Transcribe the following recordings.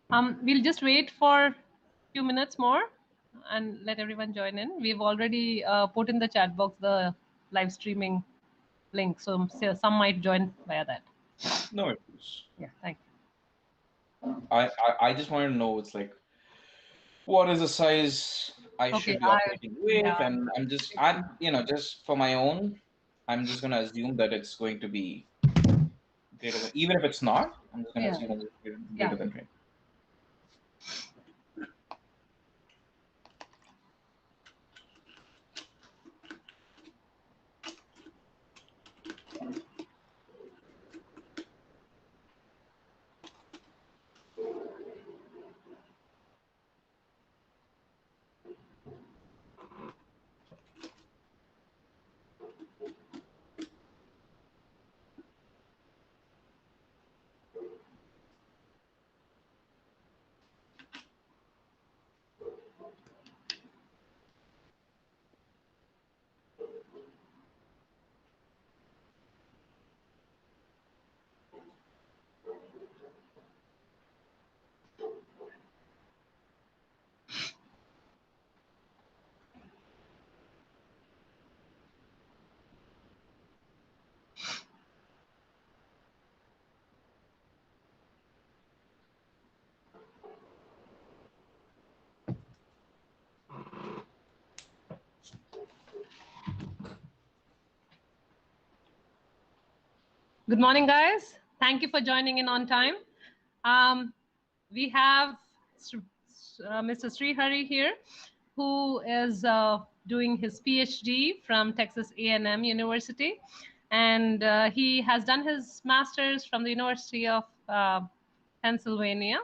We'll just wait for a few minutes more and let everyone join in. We've already put in the chat box the live streaming link, so some might join via that. No issues. Yeah, thank you. I just want to know, it's like, what is the size I Okay, should be operating with, yeah, and just for my own, I'm just gonna assume that it's going to be greater than, even if it's not, I'm just gonna yeah, assume it's yeah. greater than 20. Good morning, guys. Thank you for joining in on time. We have Mr. Sri Hari here, who is doing his PhD from Texas A&M University, and he has done his master's from the University of Pennsylvania,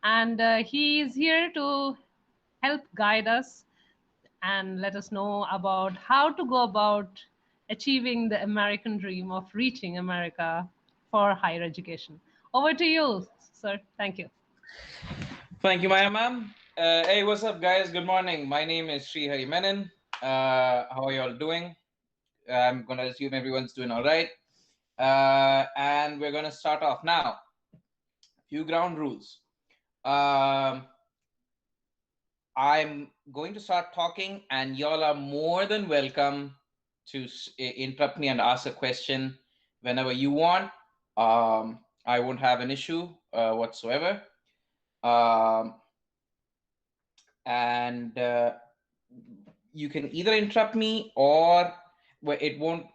and he is here to help guide us and let us know about how to go about achieving the American dream of reaching America for higher education. Over to you, sir. Thank you. Thank you, Maya ma'am. Hey, what's up, guys? Good morning. My name is Sri Hari Menon. How are you all doing? I'm gonna assume everyone's doing all right. And we're gonna start off now. Few ground rules. Um, I'm going to start talking, and y'all are more than welcome to interrupt me and ask a question whenever you want. I won't have an issue whatsoever. Um, and you can either interrupt me, or it won't.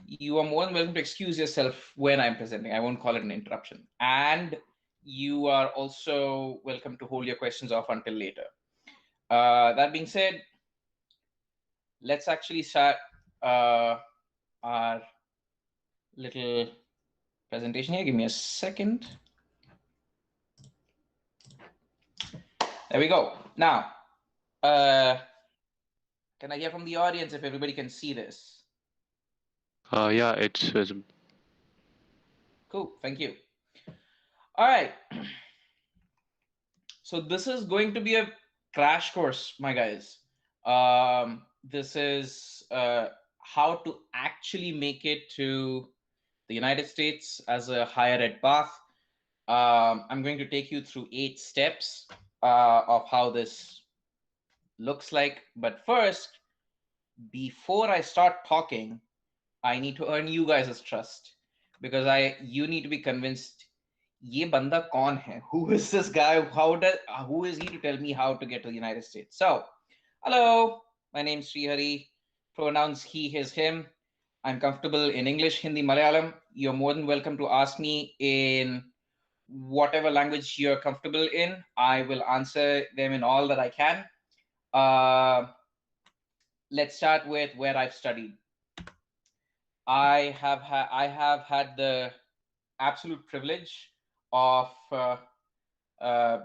You are more than welcome to excuse yourself when I'm presenting. I won't call it an interruption. And you are also welcome to hold your questions off until later. That being said, let's actually start our little presentation here. Give me a second. There we go. Now, can I hear from the audience if everybody can see this? Yeah, it's visible. Cool. Thank you. All right. So this is going to be a crash course, my guys. This is how to actually make it to the United States as a higher ed path. I'm going to take you through 8 steps of how this looks like. But first, before I start talking, I need to earn you guys' trust, because you need to be convinced. Ye banda kaun hai? Who is this guy? Who is he to tell me how to get to the United States? So, hello, my name is Sri Hari. Pronouns he, his, him. I'm comfortable in English, Hindi, Malayalam. You're more than welcome to ask me in whatever language you're comfortable in. I will answer them in all that I can. Let's start with where I've studied. I have had the absolute privilege of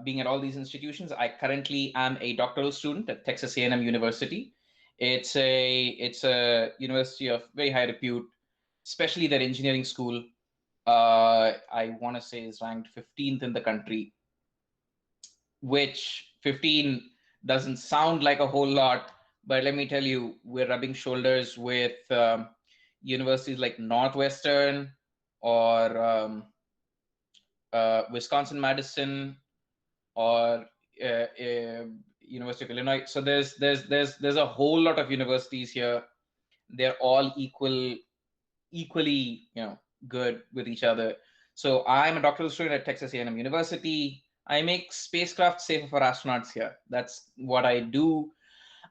being at all these institutions. I currently am a doctoral student at Texas A&M University. It's a university of very high repute, especially their engineering school. I want to say is ranked 15th in the country, which 15 doesn't sound like a whole lot, but let me tell you, we're rubbing shoulders with universities like Northwestern or Wisconsin Madison, or University of Illinois. So there's a whole lot of universities here. They're all equally good with each other. So I'm a doctoral student at Texas A&M University. I make spacecraft safer for astronauts here. That's what I do.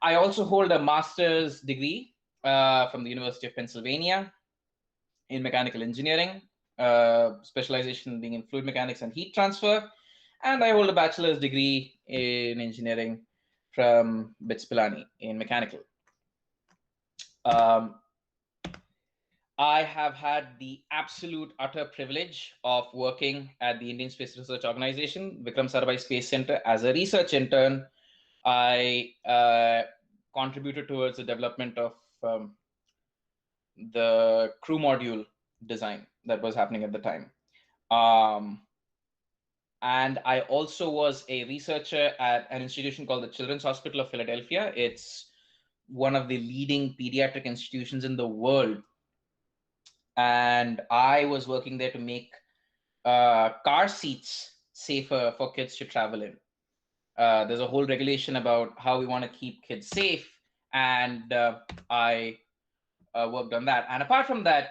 I also hold a master's degree from the University of Pennsylvania in mechanical engineering, specialization being in fluid mechanics and heat transfer. And I hold a bachelor's degree in engineering from BITS Pilani in mechanical. I have had the absolute utter privilege of working at the Indian Space Research Organization, Vikram Sarabhai Space Center, as a research intern. I contributed towards the development of the crew module design that was happening at the time. And I also was a researcher at an institution called the Children's Hospital of Philadelphia. It's one of the leading pediatric institutions in the world. And I was working there to make car seats safer for kids to travel in. There's a whole regulation about how we want to keep kids safe. And I worked on that. And apart from that,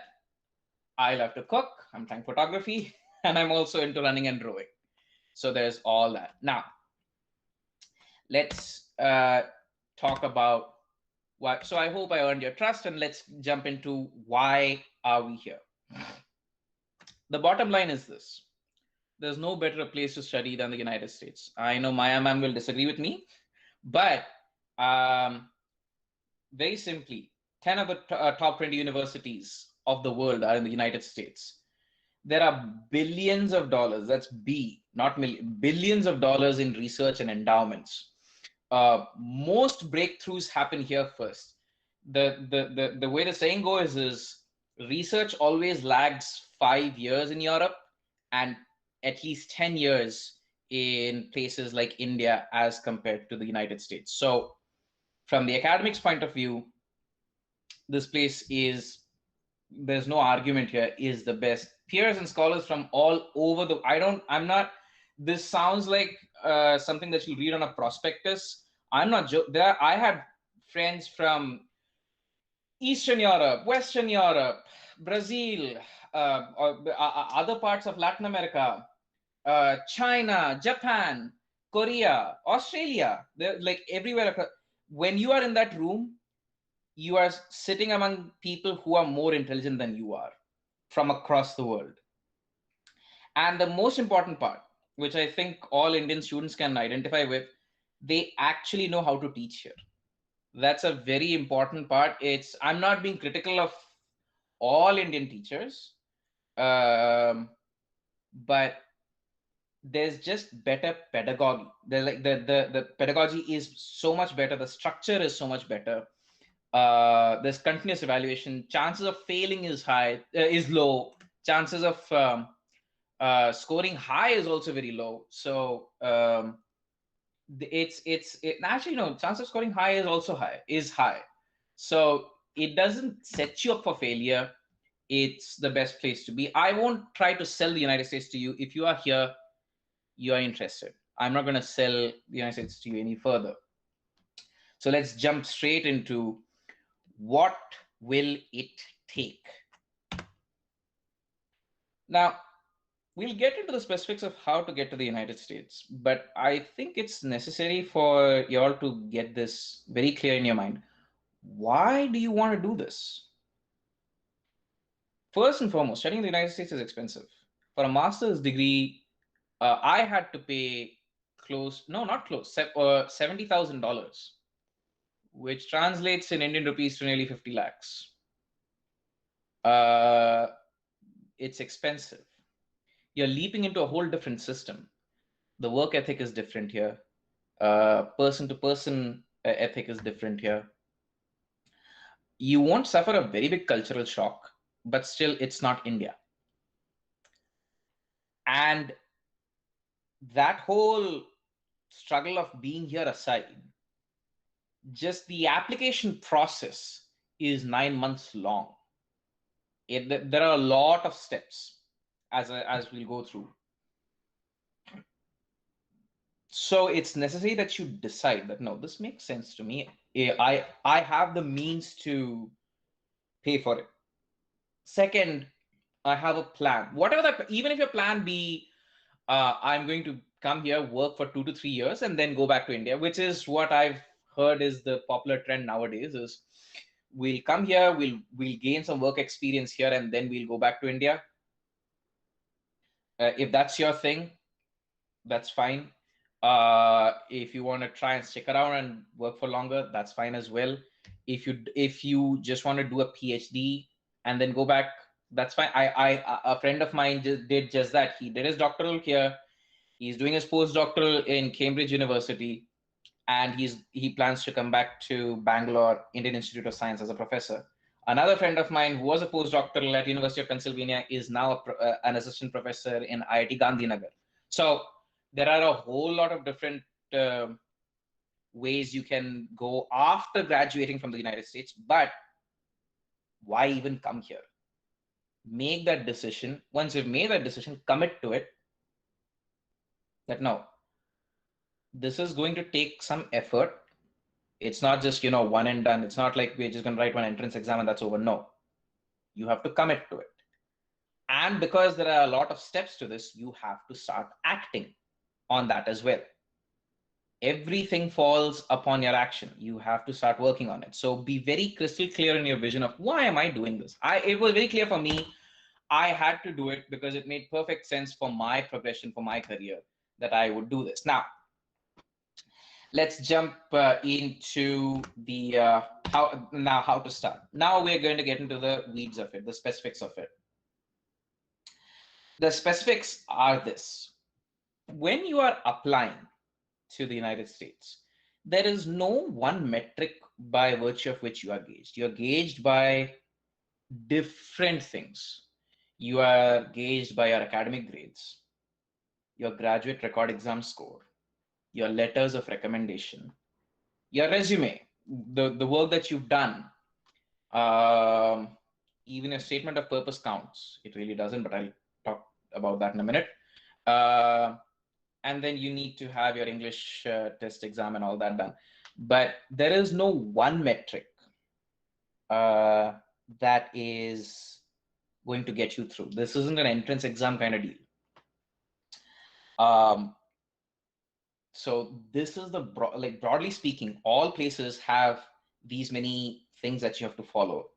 I love to cook. I'm trying photography. And I'm also into running and rowing. So there's all that. Now, let's talk about what. So I hope I earned your trust, and let's jump into why are we here. The bottom line is this. There's no better place to study than the United States. I know Maya ma'am will disagree with me, but very simply, 10 of the top 20 universities of the world are in the United States. There are billions of dollars, that's B, not million, billions of dollars in research and endowments. Most breakthroughs happen here first. The way the saying goes is research always lags 5 years in Europe and at least 10 years in places like India as compared to the United States. So from the academics point of view, this place is, there's no argument here, is the best. Peers and scholars from all over the, I'm not, this sounds like something that you'll read on a prospectus. I'm not, I had friends from Eastern Europe, Western Europe, Brazil, other parts of Latin America, China, Japan, Korea, Australia, they're like everywhere. When you are in that room, you are sitting among people who are more intelligent than you are from across the world. And the most important part, which I think all Indian students can identify with, they actually know how to teach here. That's a very important part. I'm not being critical of all Indian teachers, but there's just better pedagogy. The pedagogy is so much better. The structure is so much better. There's continuous evaluation. Chances of failing is low. Chances of scoring high is also very low. So actually, no, chance of scoring high is also high. So it doesn't set you up for failure. It's the best place to be. I won't try to sell the United States to you. If you are here, you are interested. I'm not going to sell the United States to you any further. So let's jump straight into what will it take. Now, we'll get into the specifics of how to get to the United States, but I think it's necessary for you all to get this very clear in your mind. Why do you want to do this? First and foremost, studying in the United States is expensive. For a master's degree, I had to pay $70,000, which translates in Indian rupees to nearly 50 lakhs. It's expensive. You're leaping into a whole different system. The work ethic is different here. Person to person ethic is different here. You won't suffer a very big cultural shock, but still it's not India. And that whole struggle of being here aside, just the application process is 9 months long. There are a lot of steps as we'll go through. So it's necessary that you decide that, no, this makes sense to me. I have the means to pay for it. Second, I have a plan. Whatever that, even if your plan B, I'm going to come here, work for 2 to 3 years, and then go back to India, which is what I've heard is the popular trend nowadays. Is we'll come here, we'll gain some work experience here, and then we'll go back to India. If that's your thing, that's fine. If you want to try and stick around and work for longer, that's fine as well. If you just want to do a PhD and then go back, that's fine. A friend of mine did just that. He did his doctoral here. He's doing his postdoctoral in Cambridge University, and he plans to come back to Bangalore Indian Institute of Science as a professor. Another friend of mine who was a postdoctoral at University of Pennsylvania is now an assistant professor in IIT Gandhinagar. So there are a whole lot of different ways you can go after graduating from the United States, but why even come here? Make that decision. Once you've made that decision, commit to it. That no, this is going to take some effort. It's not just, one and done. It's not like we're just going to write one entrance exam and that's over. No, you have to commit to it. And because there are a lot of steps to this, you have to start acting on that as well. Everything falls upon your action. You have to start working on it. So be very crystal clear in your vision of why am I doing this? It was very clear for me. I had to do it because it made perfect sense for my progression, for my career, that I would do this. Now, let's jump into the how to start. Now we're going to get into the weeds of it, the specifics of it. The specifics are this. When you are applying to the United States, there is no one metric by virtue of which you are gauged. You're gauged by different things. You are gauged by your academic grades, your graduate record exam score, your letters of recommendation, your resume, the work that you've done. Even a statement of purpose counts. It really doesn't, but I'll talk about that in a minute. And then you need to have your English test exam and all that done. But there is no one metric that is going to get you through. This isn't an entrance exam kind of deal. So this is broadly speaking, all places have these many things that you have to follow.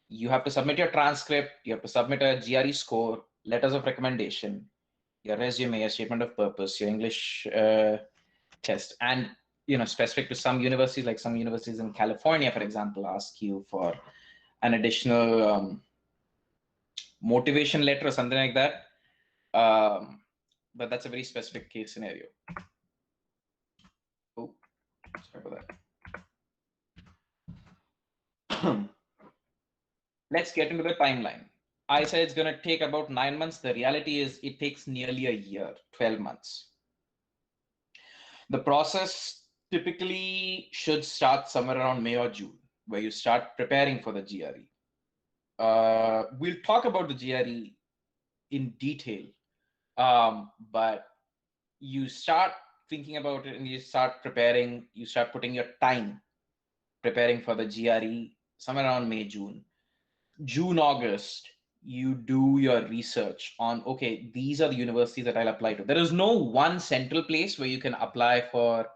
You have to submit your transcript, you have to submit a GRE score, letters of recommendation, your resume, your statement of purpose, your English test, and specific to some universities, like some universities in California, for example, ask you for an additional motivation letter or something like that. But that's a very specific case scenario. Oh, sorry for that. Let's get into the timeline. I said it's going to take about 9 months. The reality is it takes nearly a year, 12 months. The process typically should start somewhere around May or June, where you start preparing for the GRE. We'll talk about the GRE in detail, but you start thinking about it and you start preparing, you start putting your time preparing for the GRE somewhere around May, June. June, August, you do your research on, okay, these are the universities that I'll apply to. There is no one central place where you can apply for.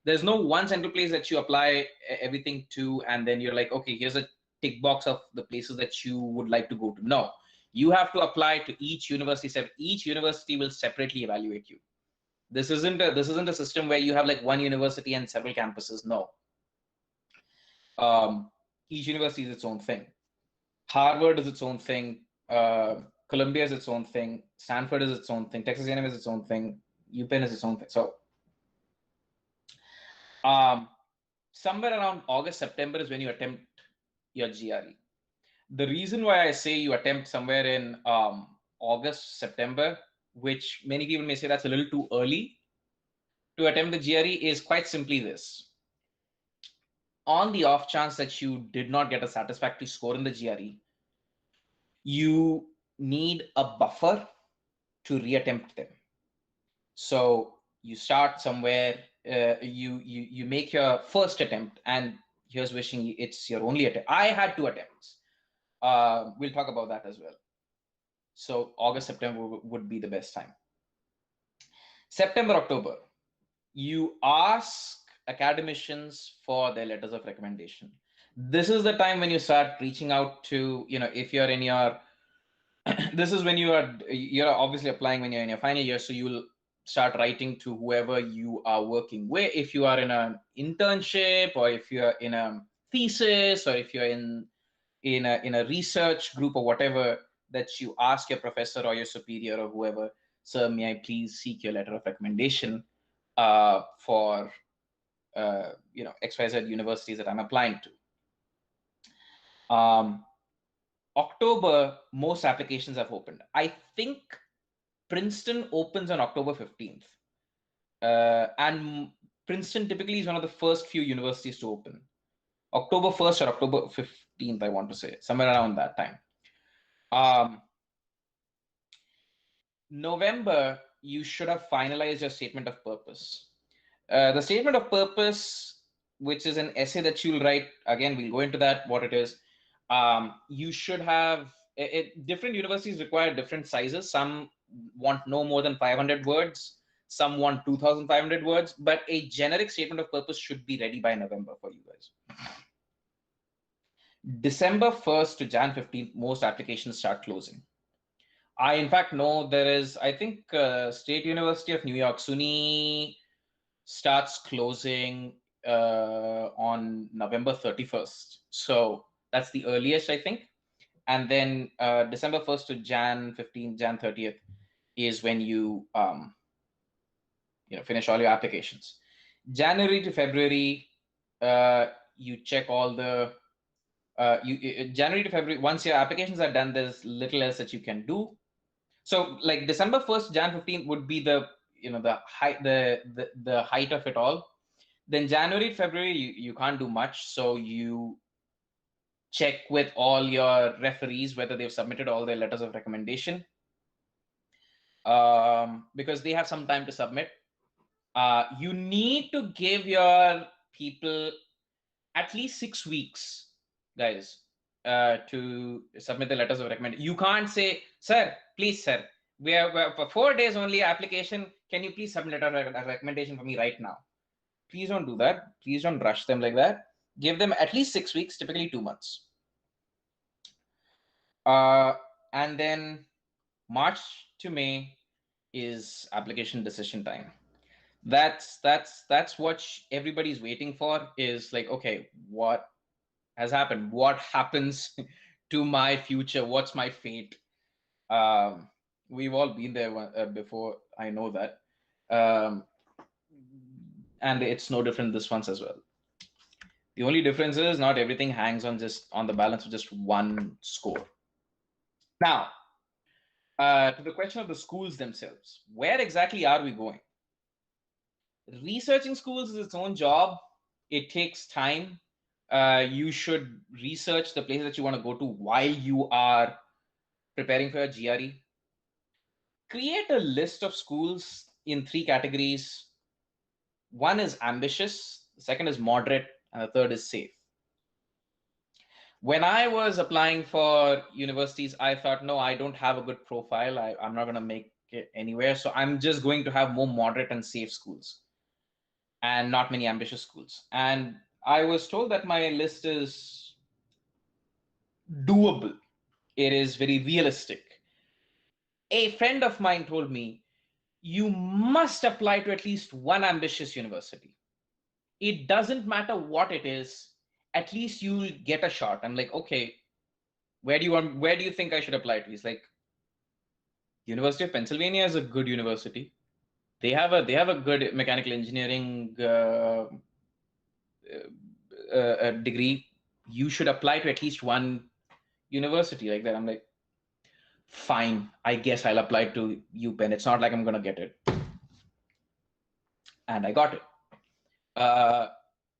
There's no one central place that you apply everything to, and then you're like, okay, here's a tick box of the places that you would like to go to. No, you have to apply to each university. Each university will separately evaluate you. This isn't a system where you have like one university and several campuses. No. Each university is its own thing. Harvard is its own thing. Columbia is its own thing. Stanford is its own thing. Texas A&M is its own thing. UPenn is its own thing. So somewhere around August, September is when you attempt your GRE. The reason why I say you attempt somewhere in August, September, which many people may say that's a little too early to attempt the GRE, is quite simply this. On the off chance that you did not get a satisfactory score in the GRE, you need a buffer to reattempt them. So you start somewhere, you make your first attempt, and here's wishing it's your only attempt. I had 2 attempts. We'll talk about that as well. So August, September would be the best time. September, October, you ask academicians for their letters of recommendation. This is the time when you start reaching out to, if you're in your this is when you're obviously applying when you're in your final year, so you'll start writing to whoever you are working with. If you are in an internship, or if you're in a thesis, or if you're in a research group or whatever, that you ask your professor or your superior or whoever, sir, may I please seek your letter of recommendation for XYZ universities that I'm applying to. October, most applications have opened. I think Princeton opens on October 15th. And Princeton typically is one of the first few universities to open. October 1st or October 15th, I want to say, somewhere around that time. November, you should have finalized your statement of purpose. The statement of purpose, which is an essay that you'll write, again, we'll go into that, what it is. You should have, different universities require different sizes. Some want no more than 500 words. Some want 2,500 words, but a generic statement of purpose should be ready by November for you guys. December 1st to Jan 15th, most applications start closing. I, in fact, know there is, I think, State University of New York, SUNY, starts closing on November 31st. So that's the earliest, I think. And then December 1st to Jan 15th, Jan 30th is when you finish all your applications. January to February, you check all the January to February. Once your applications are done, there's little else that you can do. So like December 1st, Jan 15th would be the height of it all. Then January, February, you can't do much. So you check with all your referees whether they've submitted all their letters of recommendation, because they have some time to submit. You need to give your people at least 6 weeks, guys, to submit the letters of recommendation. You can't say, sir, please, sir, we're for 4 days only application. Can you please submit a recommendation for me right now? Please don't do that. Please don't rush them like that. Give them at least 6 weeks, typically 2 months. And then March to May is application decision time. That's what everybody's waiting for, is like, okay, what has happened? What happens to my future? What's my fate? We've all been there before. I know that. And it's no different this once as well. The only difference is not everything hangs on the balance of just one score. Now, to the question of the schools themselves, where exactly are we going? Researching schools is its own job. It takes time. You should research the places that you want to go to while you are preparing for your GRE. Create a list of schools in 3 categories. One is ambitious, the second is moderate, and the third is safe. When I was applying for universities, I thought, no, I don't have a good profile. I'm not going to make it anywhere. So I'm just going to have more moderate and safe schools and not many ambitious schools. And I was told that my list is doable. It is very realistic. A friend of mine told me, you must apply to at least one ambitious university. It doesn't matter what it is, at least you'll get a shot. I'm like, okay, where do you think I should apply to? He's like, University of Pennsylvania is a good university. They have a good mechanical engineering degree. You should apply to at least one university like that. I'm like, fine, I guess I'll apply to UPenn. It's not like I'm gonna get it. And I got it.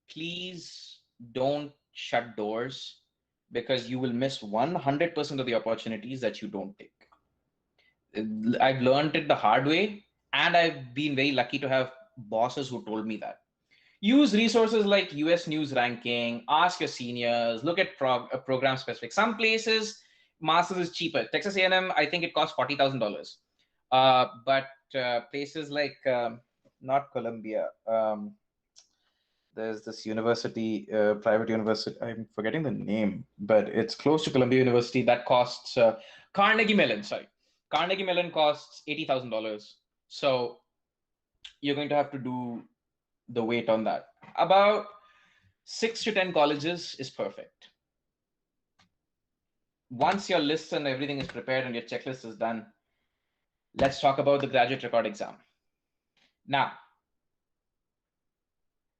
Please don't shut doors, because you will miss 100% of the opportunities that you don't take. I've learned it the hard way. And I've been very lucky to have bosses who told me that. Use resources like US News Ranking, ask your seniors, look at program specific. Some places, masters is cheaper. Texas A&M, I think it costs $40,000. But places like, not Columbia, there's this university, private university, I'm forgetting the name, but it's close to Columbia University that costs, Carnegie Mellon, sorry. Carnegie Mellon costs $80,000. So you're going to have to do the weight on that. About 6 to 10 colleges is perfect. Once your list and everything is prepared and your checklist is done, let's talk about the graduate record exam. Now,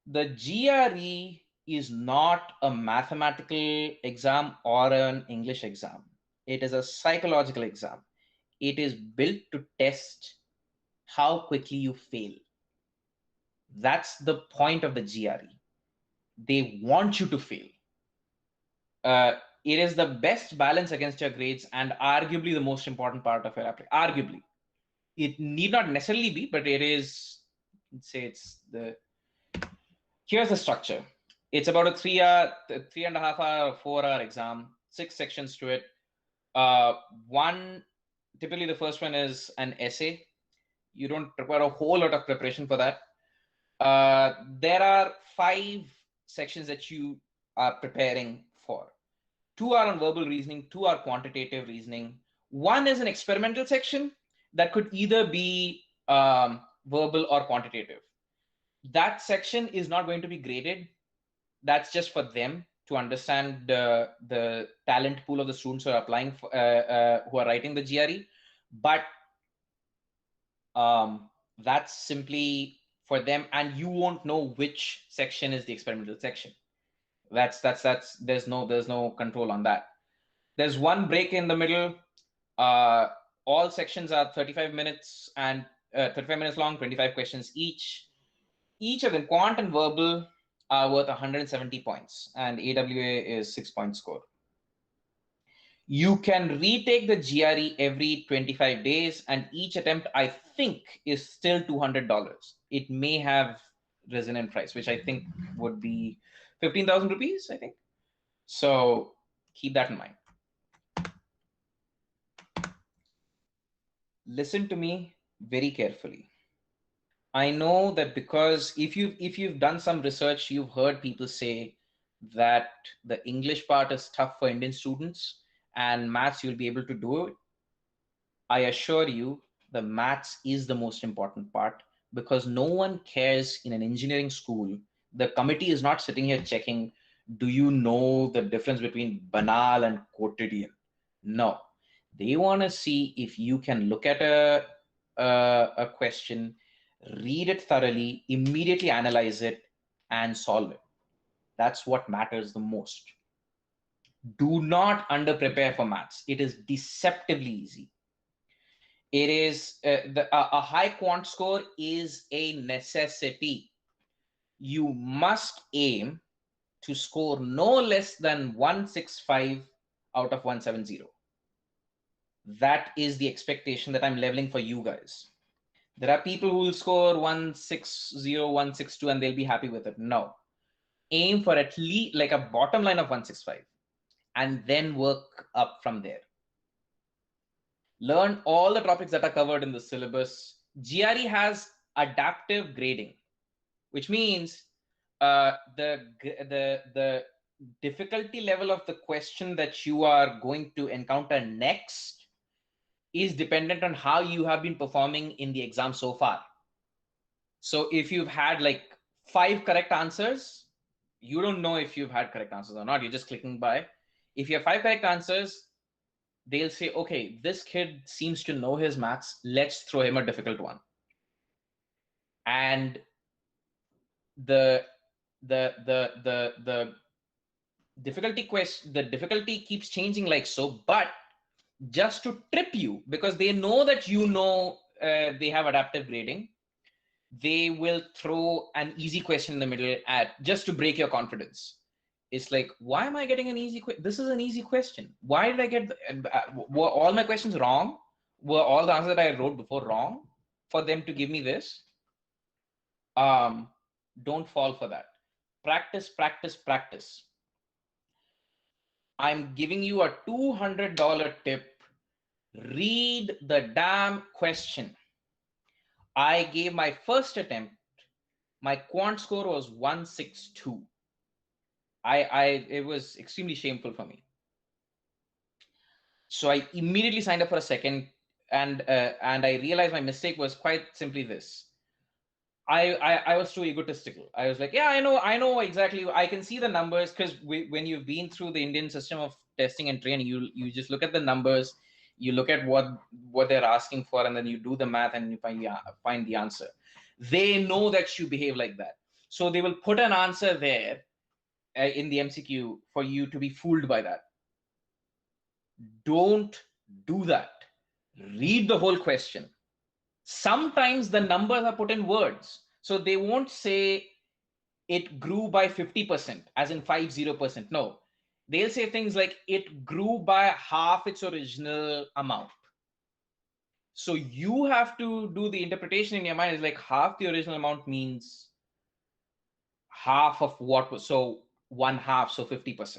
the GRE is not a mathematical exam or an English exam. It is a psychological exam. It is built to test how quickly you fail. That's the point of the GRE. They want you to fail. It is the best balance against your grades and arguably the most important part of your application. Arguably. It need not necessarily be, but it is, let's say it's the, here's the structure. It's about a 3.5 hour, 4 hour exam, 6 sections to it. Typically the first one is an essay. You don't require a whole lot of preparation for that. There are 5 sections that you are preparing for. 2 are on verbal reasoning, 2 are quantitative reasoning. 1 is an experimental section that could either be verbal or quantitative. That section is not going to be graded. That's just for them to understand the talent pool of the students who are applying for, who are writing the GRE. But that's simply for them, and you won't know which section is the experimental section. That's there's no control on that. There's 1 break in the middle. All sections are 35 minutes and 35 minutes long, 25 questions each. Each of them, quant and verbal, are worth 170 points, and AWA is 6-point score. You can retake the GRE every 25 days, and each attempt, I think, is still $200. It may have risen in price, which I think would be 15,000 rupees, I think. So keep that in mind. Listen to me very carefully. I know that because if you've done some research, you've heard people say that the English part is tough for Indian students and maths you'll be able to do it. I assure you, the maths is the most important part, because no one cares in an engineering school. The committee is not sitting here checking, do you know the difference between banal and quotidian? No, they want to see if you can look at a question, read it thoroughly, immediately analyze it, and solve it. That's what matters the most. Do not under-prepare for maths. It is deceptively easy. It is a high quant score is a necessity. You must aim to score no less than 165 out of 170. That is the expectation that I'm leveling for you guys. There are people who will score 160, 162, and they'll be happy with it. No. Aim for at least like a bottom line of 165 and then work up from there. Learn all the topics that are covered in the syllabus. GRE has adaptive grading, which means the difficulty level of the question that you are going to encounter next is dependent on how you have been performing in the exam so far. So if you've had like 5 correct answers, you don't know if you've had correct answers or not. You're just clicking by. If you have 5 correct answers, they'll say, okay, this kid seems to know his maths. Let's throw him a difficult one. And the difficulty keeps changing like so, but just to trip you, because they know that you know they have adaptive grading, they will throw an easy question in the middle just to break your confidence. It's like, why am I getting an easy question? This is an easy question. Why did I get were all my questions wrong? Were all the answers that I wrote before wrong? for them to give me this. Don't fall for that. Practice, practice, practice. I'm giving you a $200 tip. Read the damn question. I gave my first attempt. My quant score was 162. It was extremely shameful for me. So I immediately signed up for a second, and I realized my mistake was quite simply this. I was too egotistical. I was like, yeah, I know exactly. I can see the numbers, because when you've been through the Indian system of testing and training, you just look at the numbers, you look at what they're asking for, and then you do the math and you find the answer. They know that you behave like that, so they will put an answer there in the MCQ for you to be fooled by that. Don't do that. Read the whole question. Sometimes the numbers are put in words, so they won't say it grew by 50%, as in 50%. No, they'll say things like it grew by half its original amount. So you have to do the interpretation in your mind. Is like half the original amount means half of what was, so 1/2, so 50%.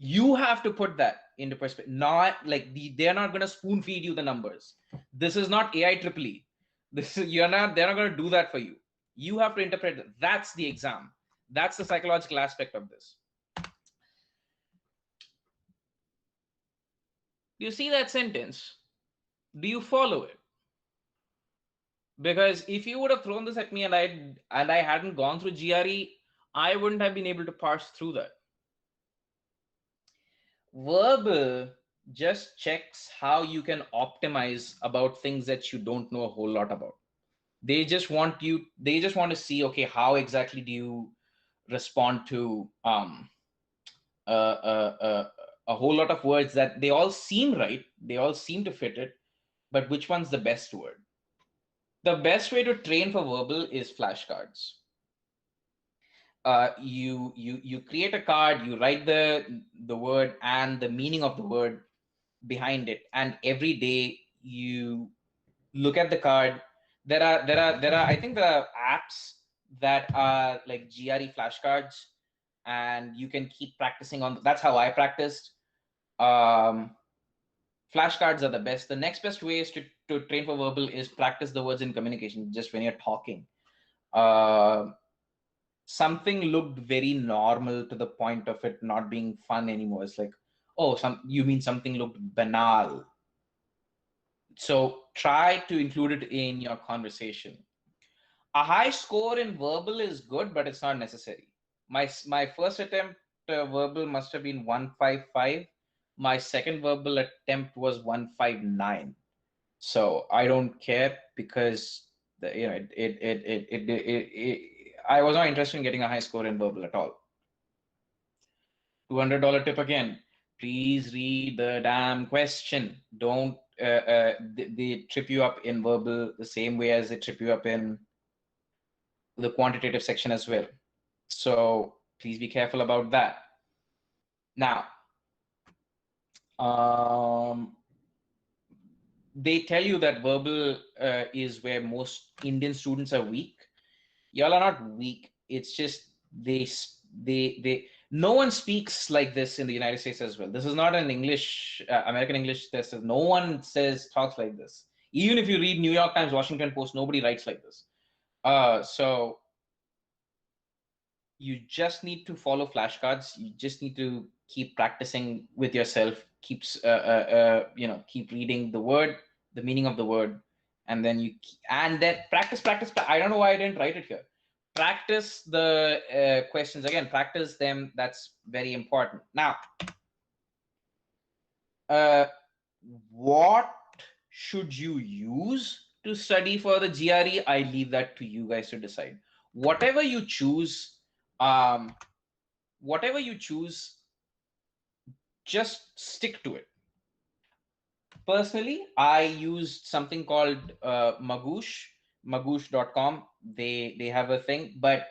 You have to put that into perspective. Not like they're not going to spoon feed you the numbers. This is not AIEEE. They're not going to do that for you. You have to interpret it. That's the exam. That's the psychological aspect of this. Do you see that sentence? Do you follow it? Because if you would have thrown this at me and I hadn't gone through GRE, I wouldn't have been able to parse through that. Verbal just checks how you can optimize about things that you don't know a whole lot about. They just want to see, okay, how exactly do you respond to a whole lot of words that they all seem right, they all seem to fit it, but which one's the best word? The best way to train for verbal is flashcards. You create a card, you write the word and the meaning of the word behind it, and every day you look at the card. There are I think there are apps that are like GRE flashcards, and you can keep practicing on. That's how I practiced. Flashcards are the best. The next best way is to train for verbal is practice the words in communication, just when you're talking. Something looked very normal to the point of it not being fun anymore. It's like, oh, you mean something looked banal. So try to include it in your conversation. A high score in verbal is good, but it's not necessary. My first attempt verbal must have been 155. My second verbal attempt was 159. So I don't care, because I was not interested in getting a high score in verbal at all. $200 tip again. Please read the damn question. Don't they trip you up in verbal the same way as they trip you up in the quantitative section as well. So please be careful about that. Now, they tell you that verbal is where most Indian students are weak. Y'all are not weak. It's just no one speaks like this in the United States as well. This is not an English, American English test. No one talks like this. Even if you read New York Times, Washington Post, nobody writes like this. So you just need to follow flashcards. You just need to keep practicing with yourself. Keep reading the word, the meaning of the word, and then practice. I don't know why I didn't write it here. Practice the questions again. Practice them. That's very important. Now, what should you use to study for the GRE? I leave that to you guys to decide. Whatever you choose, just stick to it. Personally, I used something called magoosh.com. They have a thing, but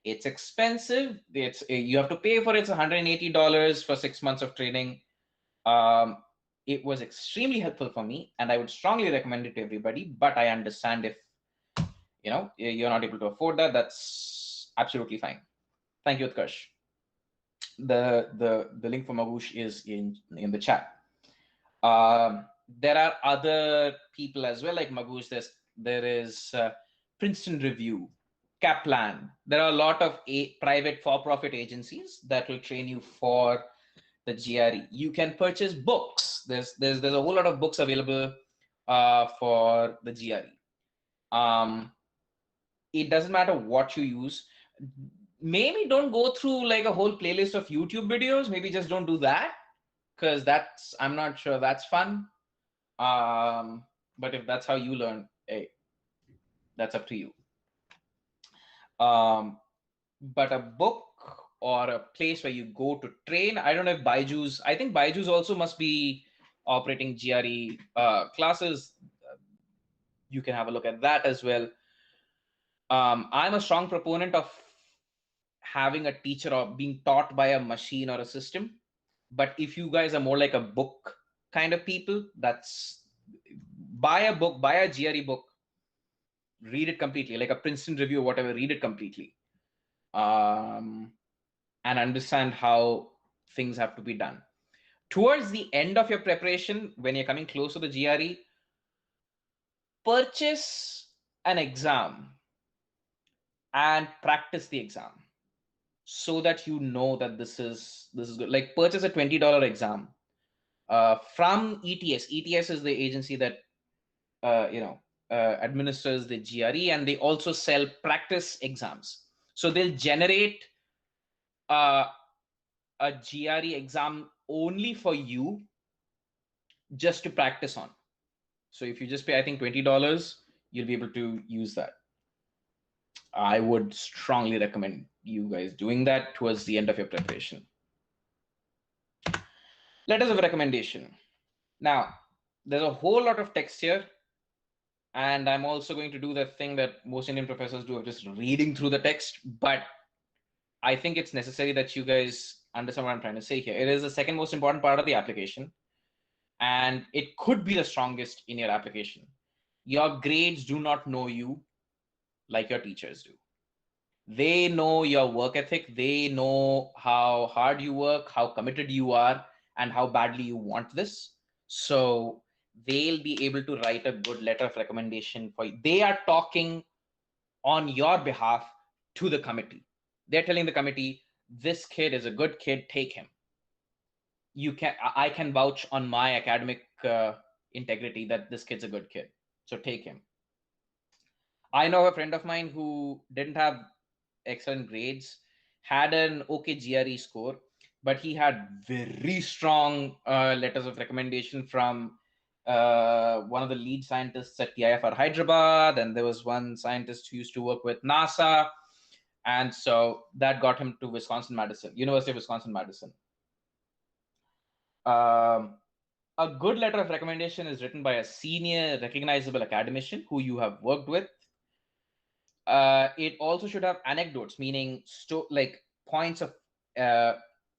it's expensive. You have to pay for it. It's $180 for 6 months of training. it was extremely helpful for me, and I would strongly recommend it to everybody. But I understand if you're not able to afford that, that's absolutely fine. Thank you, Utkarsh. The link for Magoosh is in the chat. There are other people as well, like Magoosh. There is Princeton Review, Kaplan. There are a lot of private for-profit agencies that will train you for the GRE. You can purchase books. There's a whole lot of books available for the GRE. It doesn't matter what you use. Maybe don't go through like a whole playlist of YouTube videos. Maybe just don't do that, because I'm not sure that's fun. But if that's how you learn, hey, that's up to you. But a book or a place where you go to train, I don't know if Byju's, I think Byju's also must be operating GRE classes. You can have a look at that as well. I'm a strong proponent of having a teacher or being taught by a machine or a system. But if you guys are more like a book kind of people, that's buy a book, buy a GRE book, read it completely, like a Princeton Review or whatever, read it completely, and understand how things have to be done. Towards the end of your preparation, when you're coming close to the GRE, purchase an exam and practice the exam so that you know that this is good. Like purchase a $20 exam from ETS. ETS is the agency that administers the GRE, and they also sell practice exams. So they'll generate a GRE exam only for you, just to practice on. So if you just pay, I think $20, you'll be able to use that. I would strongly recommend you guys doing that towards the end of your preparation. Letters of recommendation. Now, there's a whole lot of text here, and I'm also going to do the thing that most Indian professors do of just reading through the text, but I think it's necessary that you guys understand what I'm trying to say here. It is the second most important part of the application, and it could be the strongest in your application. Your grades do not know you like your teachers do. They know your work ethic. They know how hard you work, how committed you are, and how badly you want this. So they'll be able to write a good letter of recommendation for you. They are talking on your behalf to the committee. They're telling the committee, this kid is a good kid, take him. I can vouch on my academic integrity that this kid's a good kid, so take him. I know a friend of mine who didn't have excellent grades, had an okay GRE score, but he had very strong letters of recommendation from one of the lead scientists at TIFR Hyderabad, and there was one scientist who used to work with NASA, and so that got him to University of Wisconsin-Madison. A good letter of recommendation is written by a senior recognizable academician who you have worked with. It also should have anecdotes, meaning like points of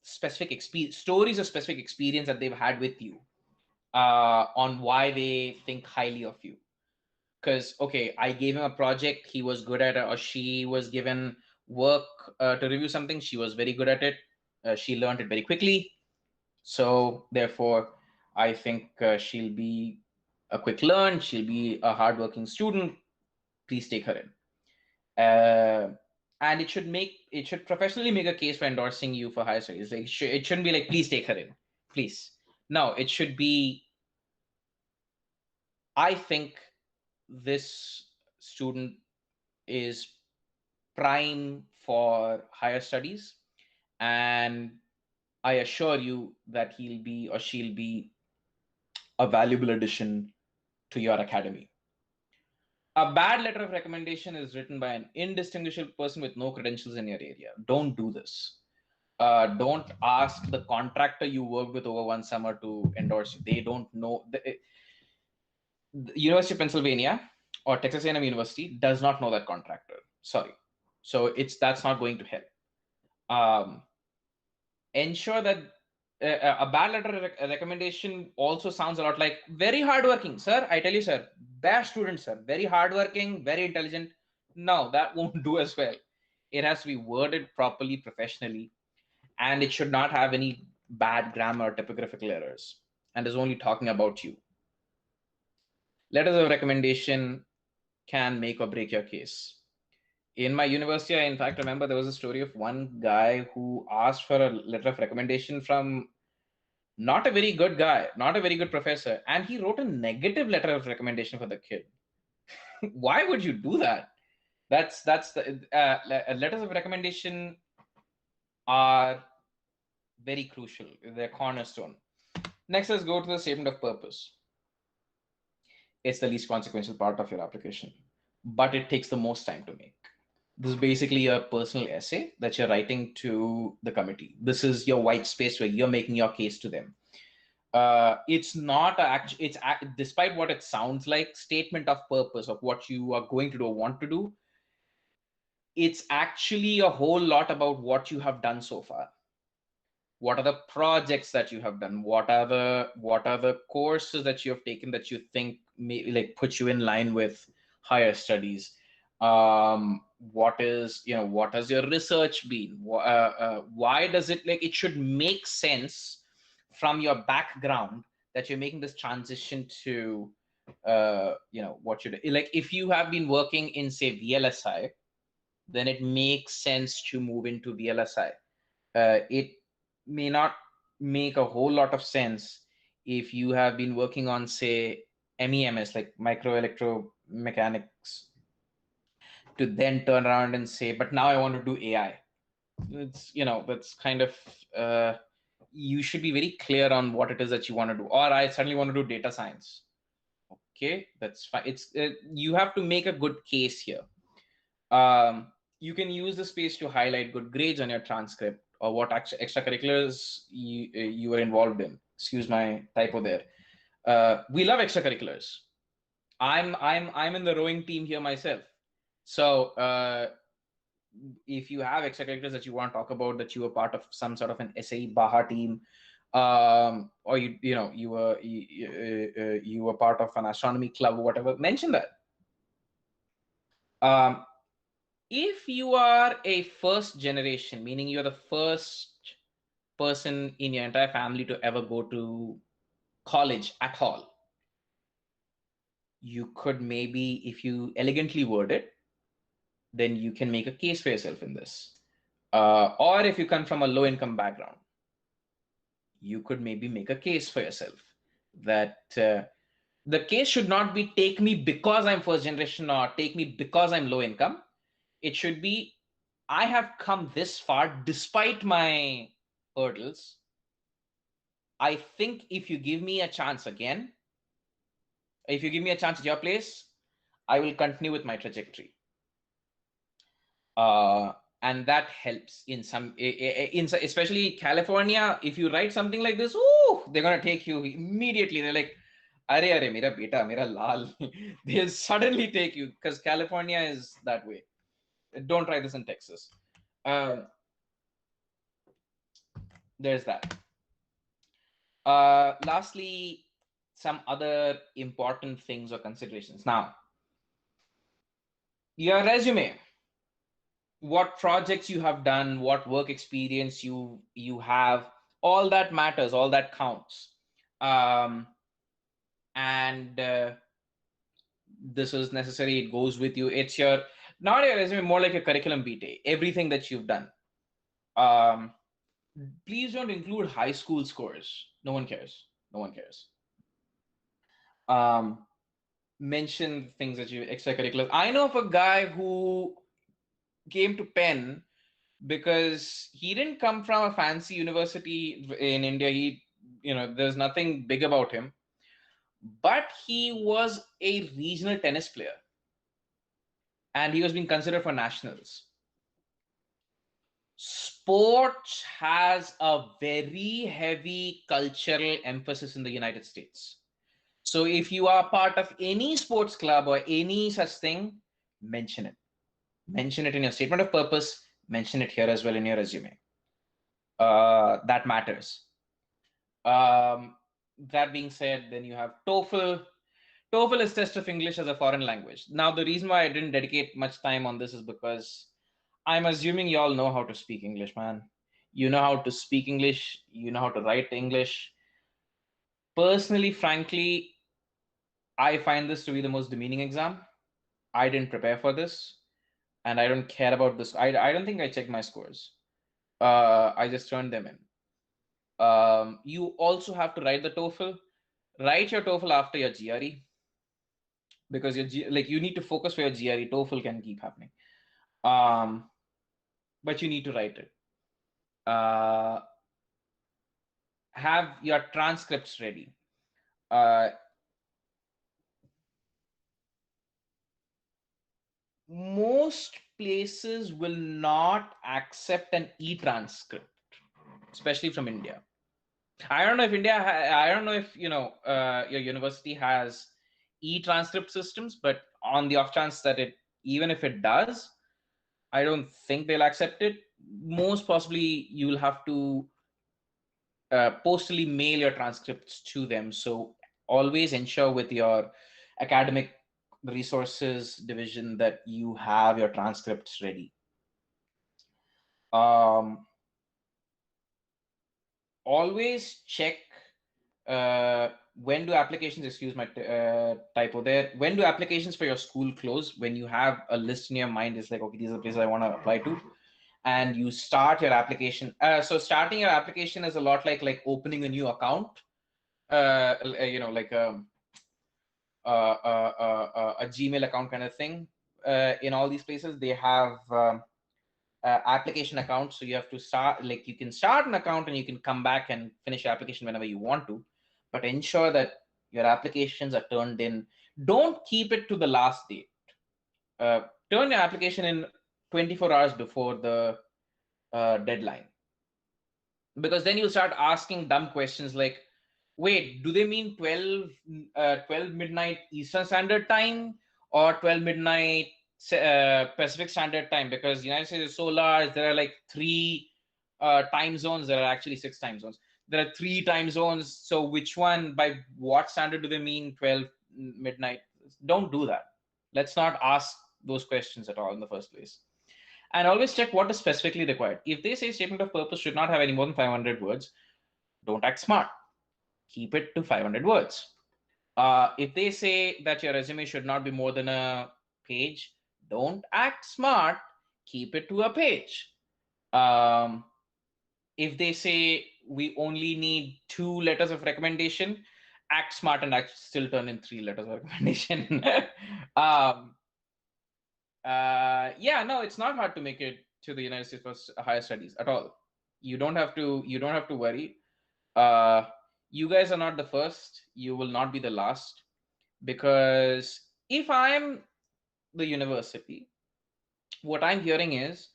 specific experience, stories of specific experience that they've had with you on why they think highly of you. Because, okay, I gave him a project, he was good at it, or she was given work to review something, she was very good at it, she learned it very quickly. So therefore, I think she'll be a quick learn, she'll be a hardworking student, please take her in. And it should professionally make a case for endorsing you for higher studies. Like it shouldn't be like, please take her in, please. No, it should be, I think this student is prime for higher studies, and I assure you that he'll be or she'll be a valuable addition to your academy. A bad letter of recommendation is written by an indistinguishable person with no credentials in your area. Don't do this. Don't ask the contractor you worked with over one summer to endorse you. They don't know. The University of Pennsylvania or Texas A&M University does not know that contractor. Sorry. So that's not going to help. Ensure that a bad letter recommendation also sounds a lot like very hardworking, sir. I tell you, sir, best student, sir, very hardworking, very intelligent. No, that won't do as well. It has to be worded properly, professionally, and it should not have any bad grammar or typographical errors, and is only talking about you. Letters of recommendation can make or break your case. In my university, I in fact remember there was a story of one guy who asked for a letter of recommendation from not a very good guy, not a very good professor, and he wrote a negative letter of recommendation for the kid. Why would you do that? That's the letters of recommendation are very crucial. They're cornerstone. Next, let's go to the statement of purpose. It's the least consequential part of your application, but it takes the most time to make. This is basically a personal essay that you're writing to the committee. This is your white space where you're making your case to them. It's not despite what it sounds like, statement of purpose of what you are going to do or want to do. It's actually a whole lot about what you have done so far. What are the projects that you have done? What are the courses that you have taken that you think may like put you in line with higher studies? What has your research been? Why does it, like, it should make sense from your background that you're making this transition to what you do. Like if you have been working in, say, VLSI, then it makes sense to move into VLSI. It may not make a whole lot of sense if you have been working on, say, MEMS, like microelectromechanics, to then turn around and say, but now I want to do AI. It's, that's kind of, you should be very clear on what it is that you want to do. Or I suddenly want to do data science. Okay, that's fine. It's you have to make a good case here. You can use the space to highlight good grades on your transcript or what extracurriculars you were involved in. Excuse my typo there. We love extracurriculars. I'm in the rowing team here myself. So if you have extracurriculars that you want to talk about, that you were part of some sort of an SAE Baha team, or you were part of an astronomy club or whatever, mention that. If you are a first generation, meaning you're the first person in your entire family to ever go to college at all, you could maybe, if you elegantly word it, then you can make a case for yourself in this. Or if you come from a low income background, you could maybe make a case for yourself that the case should not be take me because I'm first generation or take me because I'm low income. It should be, I have come this far despite my hurdles. I think if you give me a chance again, if you give me a chance at your place, I will continue with my trajectory. And that helps in some, especially California. If you write something like this, ooh, they're gonna take you immediately. They're like, "Are mera beta, mera lal." They'll suddenly take you because California is that way. Don't try this in Texas. There's that. Lastly, some other important things or considerations. Now, your resume, what projects you have done, what work experience you have, all that matters, all that counts. And this is necessary, it goes with you. It's your, not your resume, more like a curriculum vitae, everything that you've done. Please don't include high school scores. No one cares. No one cares. Mention things that you extracurriculars. I know of a guy who came to Penn because he didn't come from a fancy university in India. There's nothing big about him, but he was a regional tennis player and he was being considered for nationals. Sports has a very heavy cultural emphasis in the United States. So if you are part of any sports club or any such thing, mention it. Mention it in your statement of purpose. Mention it here as well in your resume. That matters. That being said, then you have TOEFL. TOEFL is test of English as a foreign language. Now, the reason why I didn't dedicate much time on this is because I'm assuming you all know how to speak English, man. You know how to speak English. You know how to write English. Personally, frankly, I find this to be the most demeaning exam. I didn't prepare for this, and I don't care about this. I don't think I checked my scores. I just turned them in. You also have to write the TOEFL. Write your TOEFL after your GRE, because like you need to focus for your GRE. TOEFL can keep happening, but you need to write it. Have your transcripts ready. Most places will not accept an e-transcript, especially from India. I don't know if I don't know if your university has e-transcript systems, but on the off chance that even if it does, I don't think they'll accept it. Most possibly, you'll have to postally mail your transcripts to them. So always ensure with your academic resources division that you have your transcripts ready. Always check when do applications, excuse my typo there, when do applications for your school close? When you have a list in your mind, it's like, okay, these are the places I want to apply to, and you start your application. So starting your application is a lot like opening a new account, like a Gmail account kind of thing. In all these places, they have application accounts. So you have to start, like you can start an account and you can come back and finish your application whenever you want to, but ensure that your applications are turned in. Don't keep it to the last date. Turn your application in 24 hours before the deadline, because then you'll start asking dumb questions like, wait, do they mean 12 midnight Eastern Standard Time or 12 midnight Pacific Standard Time? Because the United States is so large, there are like three time zones. There are actually six time zones. There are three time zones. So which one, by what standard do they mean 12 midnight? Don't do that. Let's not ask those questions at all in the first place. And always check what is specifically required. If they say statement of purpose should not have any more than 500 words, don't act smart. Keep it to 500 words. If they say that your resume should not be more than a page, don't act smart. Keep it to a page. If they say we only need 2 letters of recommendation, act smart and still turn in 3 letters of recommendation. Yeah, no, it's not hard to make it to the United States for higher studies at all. You don't have to worry. You guys are not the first. You will not be the last, because if I'm the university, what I'm hearing is,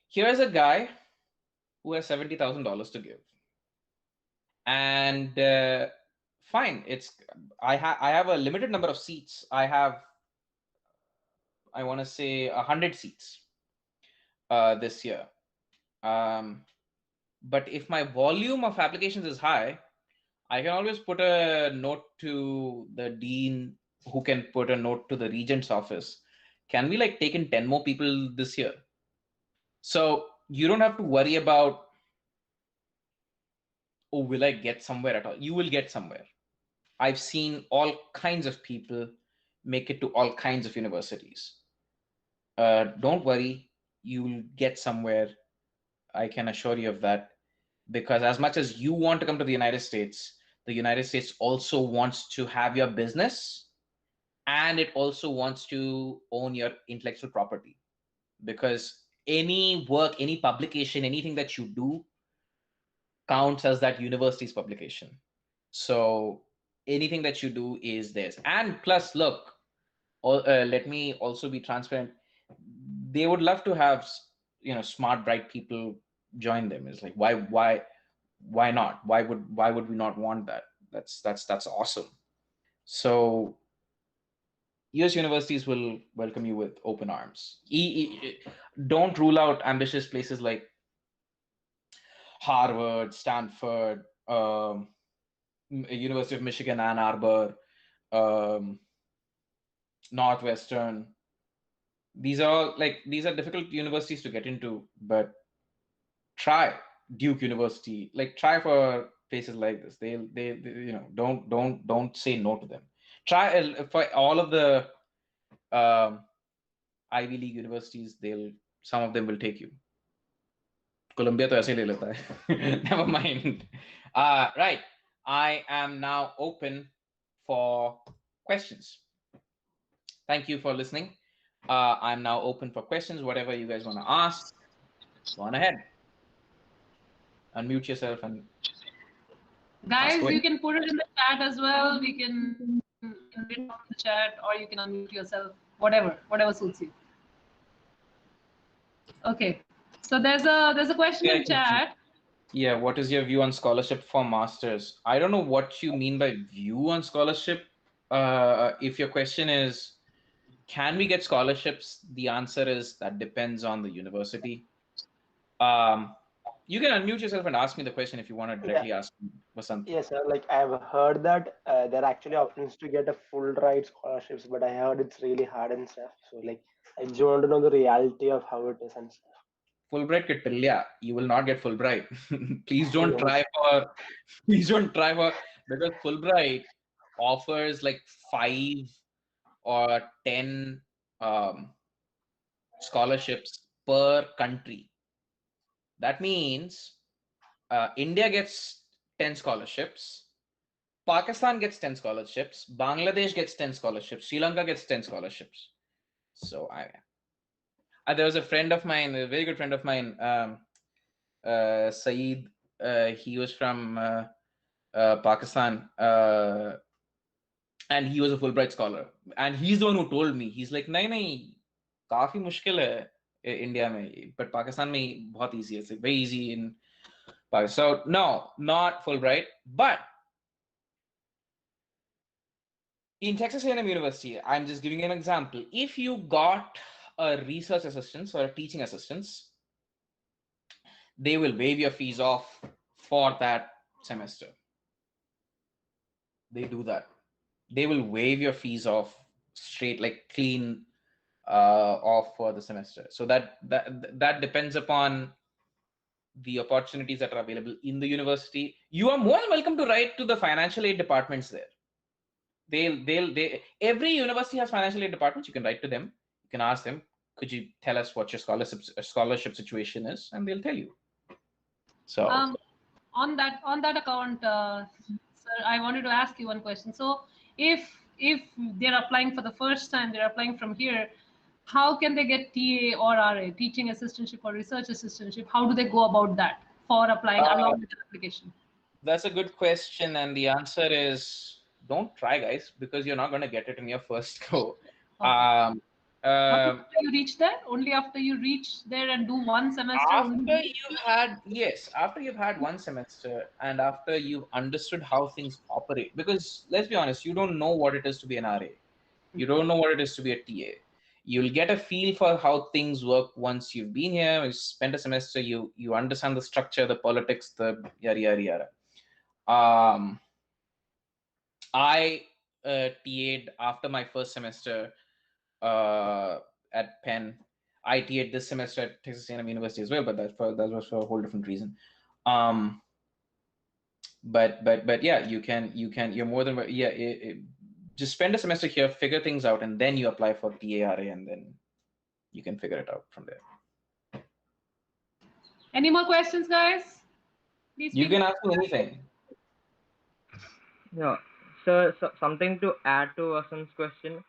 here's a guy who has $70,000 to give, and fine. I have a limited number of seats. I want to say 100 seats this year. But if my volume of applications is high, I can always put a note to the dean, who can put a note to the regent's office. Can we like take in 10 more people this year? So you don't have to worry about, oh, will I get somewhere at all? You will get somewhere. I've seen all kinds of people make it to all kinds of universities. Don't worry, you'll get somewhere. I can assure you of that. Because as much as you want to come to the United States also wants to have your business, and it also wants to own your intellectual property. Because any work, any publication, anything that you do counts as that university's publication. So anything that you do is theirs. And plus, look, let me also be transparent. They would love to have smart, bright people join them. It's like, why not? Why would we not want that? That's awesome. So US universities will welcome you with open arms. Don't rule out ambitious places like Harvard, Stanford, University of Michigan, Ann Arbor, Northwestern. These are all these are difficult universities to get into, but try Duke University. Try for places like this. They don't say no to them. Try for all of the Ivy League universities. Some of them will take you. Columbia to ऐसे ले लेता है. Never mind. Right. I am now open for questions. Thank you for listening. I'm now open for questions. Whatever you guys want to ask, go on ahead. Unmute yourself and guys, you can put it in the chat as well. We can read it from the chat, or you can unmute yourself. Whatever suits you. Okay. So there's a question in chat. Yeah, what is your view on scholarship for masters? I don't know what you mean by view on scholarship. If your question is, can we get scholarships? The answer is that depends on the university. You can unmute yourself and ask me the question if you want to directly ask me or something. Yes, sir. Like I've heard that there are actually options to get a full ride scholarships, but I heard it's really hard and stuff. So like I just want to know the reality of how it is and stuff. Fulbright ke pilya, you will not get Fulbright. Please don't try for because Fulbright offers like 5 or 10 scholarships per country. That means India gets 10 scholarships, Pakistan gets 10 scholarships, Bangladesh gets 10 scholarships, Sri Lanka gets 10 scholarships. So there was a friend of mine, a very good friend of mine, Saeed. He was from Pakistan, and he was a Fulbright scholar. And he's the one who told me, he's like, nahi, काफी मुश्किल है India में, but Pakistan में बहुत easy. It's very easy in Pakistan. So no, not Fulbright, but in Texas A&M University, I'm just giving an example. If you got a research assistant or a teaching assistant, they will waive your fees off for that semester. They do that. They will waive your fees off straight, like clean off for the semester. So that depends upon the opportunities that are available in the university. You are more than welcome to write to the financial aid departments there. Every university has financial aid departments. You can write to them. You can ask them, could you tell us what your scholarship situation is, and they'll tell you. So on that account, sir, I wanted to ask you one question. So if they're applying for the first time, they're applying from here, how can they get TA or RA, teaching assistantship or research assistantship? How do they go about that for applying along with the application? That's a good question, and the answer is don't try, guys, because you're not going to get it in your first go. Okay. After you reach there? Only after you reach there and do one semester? After you've had one semester and after you've understood how things operate. Because let's be honest, you don't know what it is to be an RA. You don't know what it is to be a TA. You'll get a feel for how things work once you've been here, you spent a semester, you understand the structure, the politics, the yada yada yada. I TA'd after my first semester at Penn. I TA'd this semester at Texas A&M University as well, but that was for a whole different reason. But yeah, you're more than just spend a semester here, figure things out, and then you apply for TARA, and then you can figure it out from there. Any more questions, guys? Please you can ask me anything. Yeah, so something to add to Vasan's question.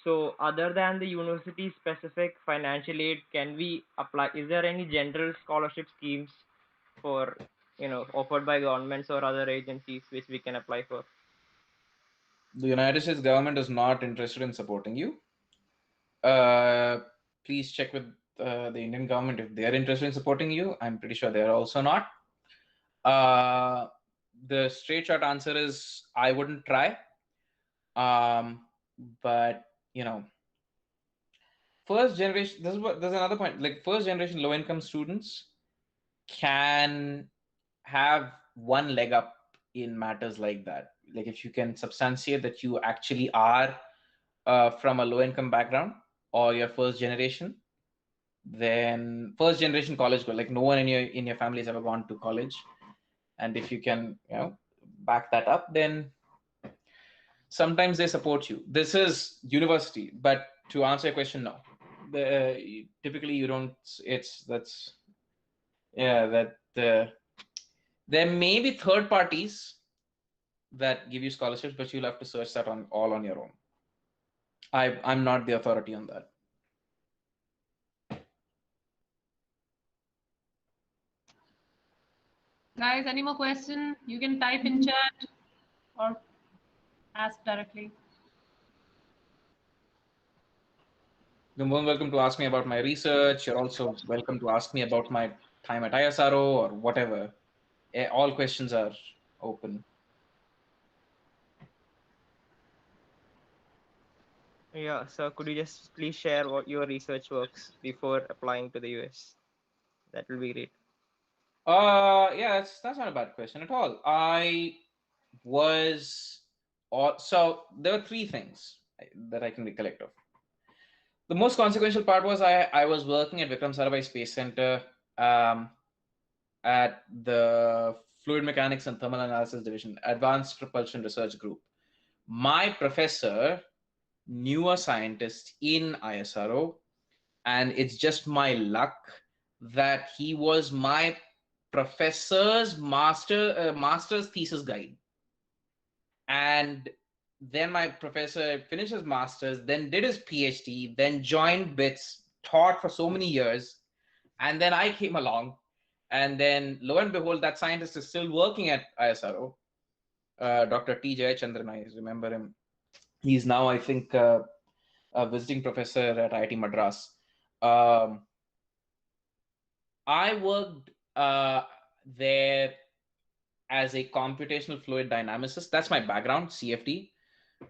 So other than the university specific financial aid, can we apply? Is there any general scholarship schemes for, offered by governments or other agencies which we can apply for? The United States government is not interested in supporting you. Please check with the Indian government if they are interested in supporting you. I'm pretty sure they are also not. The straight short answer is I wouldn't try. But first generation, there's another point, like first generation low income students can have one leg up in matters like that. Like if you can substantiate that you actually are from a low income background or you're first generation, then first generation college go, like no one in your family has ever gone to college, and if you can back that up, then sometimes they support you. This is university, but to answer your question, no. Typically you don't. That's yeah. There may be third parties that give you scholarships, but you'll have to search that all on your own. I'm not the authority on that. Guys, any more question? You can type in chat or ask directly. You're more welcome to ask me about my research. You're also welcome to ask me about my time at ISRO or whatever. All questions are open. Yeah, so could you just please share what your research works before applying to the US? That will be great. Yeah, that's not a bad question at all. So there were three things that I can recollect of. The most consequential part was I was working at Vikram Sarabhai Space Center at the Fluid Mechanics and Thermal Analysis Division, Advanced Propulsion Research Group. My professor knew a scientist in ISRO, and it's just my luck that he was my professor's master's thesis guide. And then my professor finished his master's, then did his PhD, then joined BITS, taught for so many years, and then I came along, and then lo and behold, that scientist is still working at ISRO. Dr. T. Jayachandran, I remember him. He's now, I think, a visiting professor at IIT Madras. I worked there as a computational fluid dynamicist. That's my background, CFD.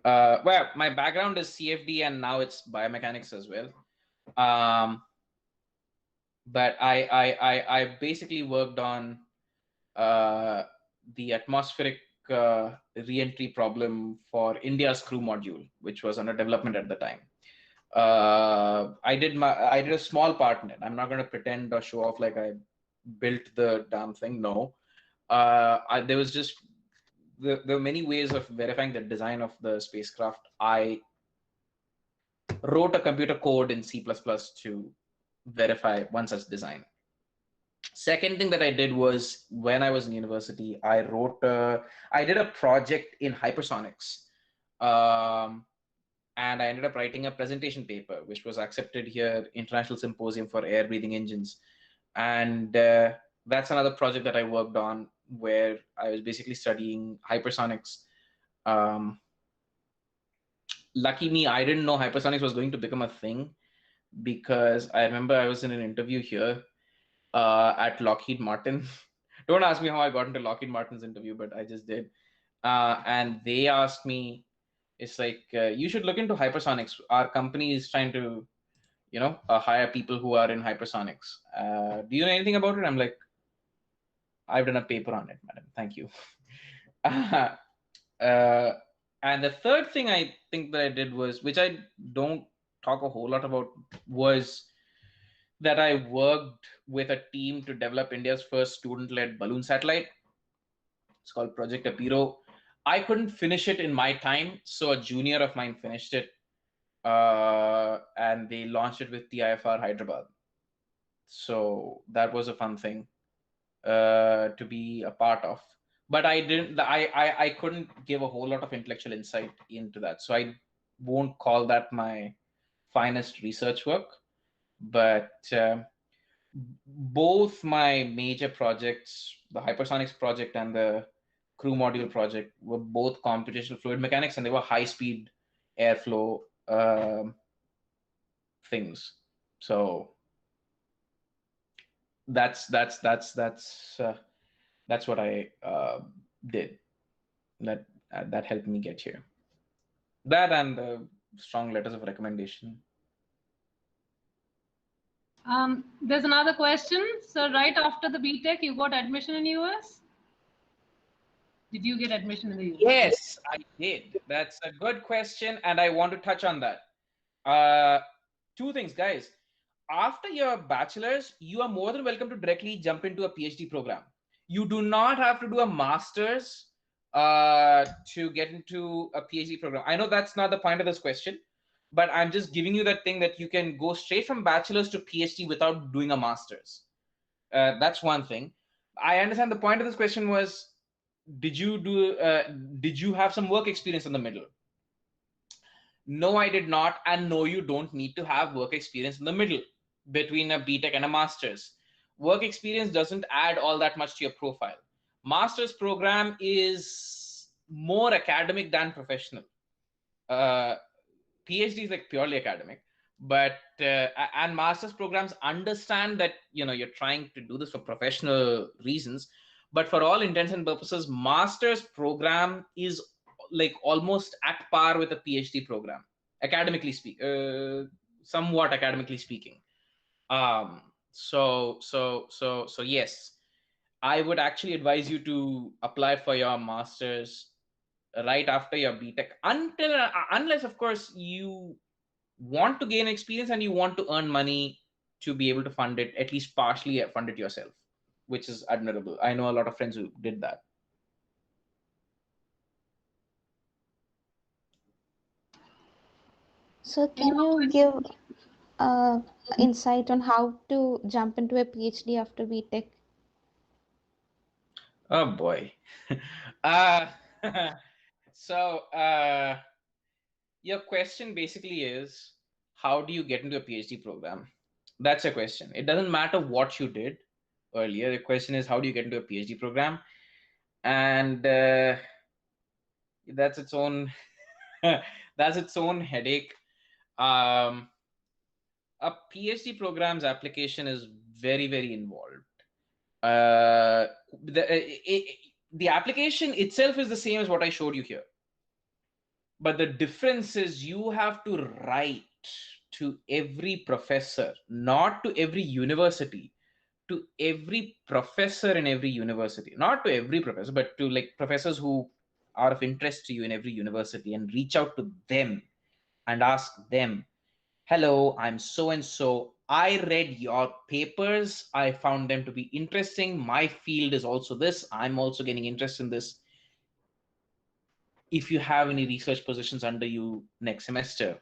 Well, my background is CFD, and now it's biomechanics as well. But I basically worked on the atmospheric re-entry problem for India's crew module, which was under development at the time. I did a small part in it. I'm not going to pretend or show off like I built the damn thing. No, there was just there were many ways of verifying the design of the spacecraft. I wrote a computer code in C++ to verify one such design. Second thing that I did was when I was in university, I did a project in hypersonics. And I ended up writing a presentation paper, which was accepted here, International Symposium for Air Breathing Engines. And that's another project that I worked on where I was basically studying hypersonics. Lucky me, I didn't know hypersonics was going to become a thing, because I remember I was in an interview here at Lockheed Martin. Don't ask me how I got into Lockheed Martin's interview, but I just did. And they asked me, it's like, you should look into hypersonics. Our company is trying to, hire people who are in hypersonics. Do you know anything about it? I'm like, I've done a paper on it, madam. Thank you. And the third thing I think that I did was, which I don't talk a whole lot about, was that I worked with a team to develop India's first student-led balloon satellite. It's called Project Apiro. I couldn't finish it in my time, so a junior of mine finished it, and they launched it with TIFR Hyderabad. So that was a fun thing to be a part of. But I couldn't give a whole lot of intellectual insight into that, so I won't call that my finest research work. But both my major projects, the hypersonics project and the crew module project, were both computational fluid mechanics, and they were high-speed airflow things. So that's what I did. That helped me get here. That and the strong letters of recommendation. There's another question. So right after the BTech, you got admission in US? Did you get admission in the university? Yes, I did. That's a good question, and I want to touch on that. Two things, guys. After your bachelor's, you are more than welcome to directly jump into a PhD program. You do not have to do a master's to get into a PhD program. I know that's not the point of this question, but I'm just giving you that thing that you can go straight from bachelor's to PhD without doing a master's. That's one thing. I understand the point of this question was, did you have some work experience in the middle? No, I did not. And no, you don't need to have work experience in the middle between a BTech and a master's. Work experience doesn't add all that much to your profile. Master's program is more academic than professional. PhD is like purely academic, but and master's programs understand that you're trying to do this for professional reasons, but for all intents and purposes, master's program is like almost at par with a PhD program, somewhat academically speaking. So yes, I would actually advise you to apply for your master's right after your BTech, unless of course you want to gain experience and you want to earn money to be able to fund it, at least partially fund it yourself, which is admirable. I know a lot of friends who did that. So can you give insight on how to jump into a PhD after BTech? Oh boy. So your question basically is, how do you get into a PhD program? That's a question. It doesn't matter what you did earlier. The question is, how do you get into a PhD program? And that's its own that's its own headache. A PhD program's application is very, very involved. The application itself is the same as what I showed you here. But the difference is you have to write to every professor, not to every university, to every professor in every university, not to every professor, but to like professors who are of interest to you in every university, and reach out to them and ask them, hello, I'm so and so. I read your papers. I found them to be interesting. My field is also this. I'm also getting interest in this. If you have any research positions under you next semester,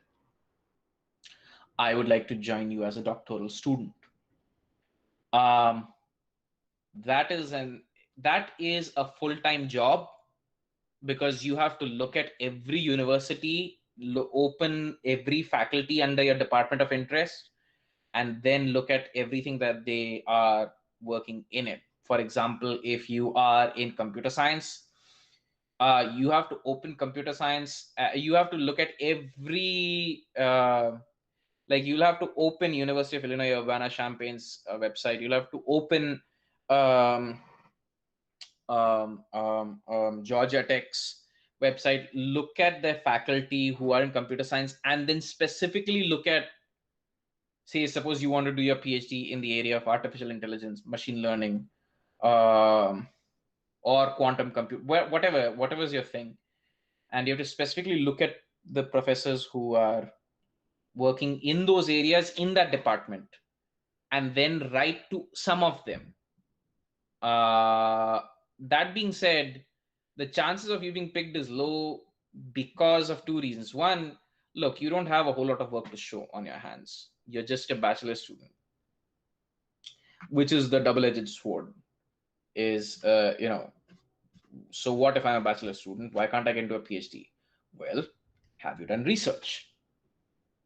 I would like to join you as a doctoral student. That is a full-time job, because you have to look at every university, open every faculty under your department of interest, and then look at everything that they are working in it. For example, if you are in computer science, you have to open computer science. You have to look at every, like you'll have to open University of Illinois Urbana-Champaign's website. You'll have to open Georgia Tech's website, look at their faculty who are in computer science, and then specifically look at, say, suppose you want to do your PhD in the area of artificial intelligence, machine learning, or quantum compute, whatever is your thing. And you have to specifically look at the professors who are working in those areas in that department, and then write to some of them. That being said, the chances of you being picked is low because of two reasons. One, look, you don't have a whole lot of work to show on your hands. You're just a bachelor student, which is the double-edged sword. Is so what if I'm a bachelor student? Why can't I get into a PhD? Well, have you done research?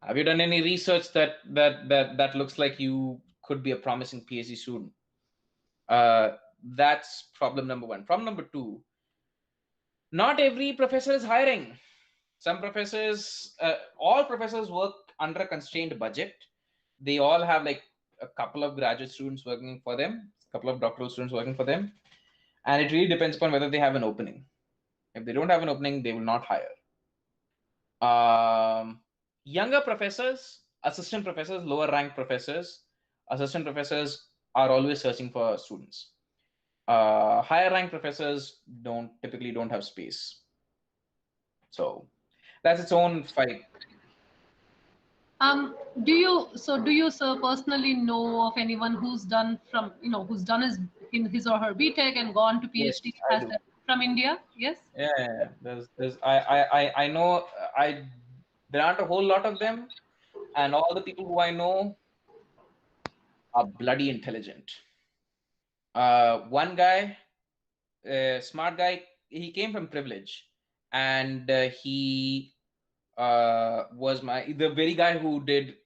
Have you done any research that looks like you could be a promising PhD student? That's problem number one. Problem number two, not every professor is hiring. Some professors, all professors work under a constrained budget. They all have like a couple of graduate students working for them, a couple of doctoral students working for them. And it really depends upon whether they have an opening. If they don't have an opening, they will not hire. Younger professors, assistant professors, lower ranked professors, assistant professors are always searching for students. Higher ranked professors typically don't have space. So that's its own fight. Do you sir personally know of anyone who's done his or her BTech and gone to Yes, PhD I do. from India? Yes. Yeah. I know there aren't a whole lot of them, and all the people who I know are bloody intelligent. One guy, smart guy, he came from privilege, and he was the very guy who did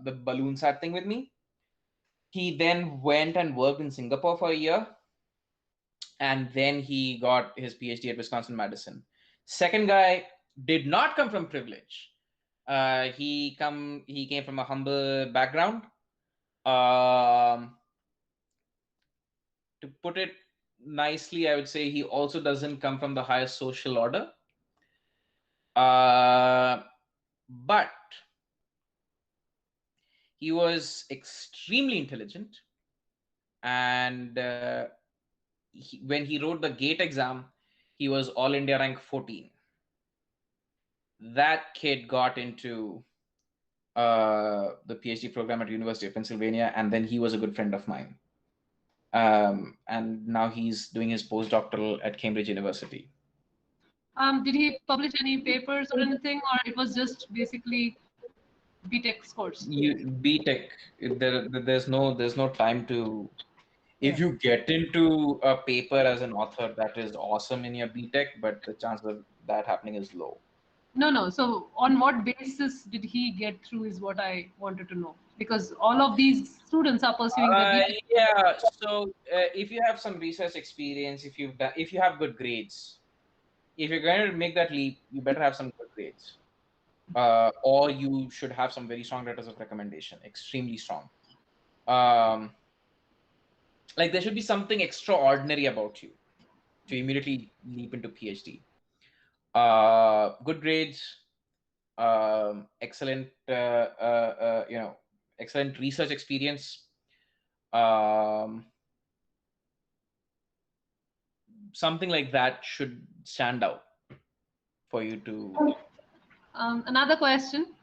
the balloon sat thing with me. He then went and worked in Singapore for a year, and then he got his PhD at Wisconsin-Madison. Second guy did not come from privilege. He came from a humble background. To put it nicely, I would say he also doesn't come from the highest social order. But he was extremely intelligent, and when he wrote the GATE exam, he was All India rank 14. That kid got into the PhD program at University of Pennsylvania, and then he was a good friend of mine. And now he's doing his postdoctoral at Cambridge University. Did he publish any papers or anything, or it was just basically BTech's course? BTech, there's no time to. If you get into a paper as an author, that is awesome in your BTech, but the chance of that happening is low. No. So on what basis did he get through is what I wanted to know, because all of these students are pursuing the BTech. Yeah. So if you have some research experience, if you have good grades, if you're going to make that leap, you better have some good grades, or you should have some very strong letters of recommendation, extremely strong. Like there should be something extraordinary about you to immediately leap into PhD. Good grades, excellent, excellent research experience. Something like that should stand out for you to. Another question.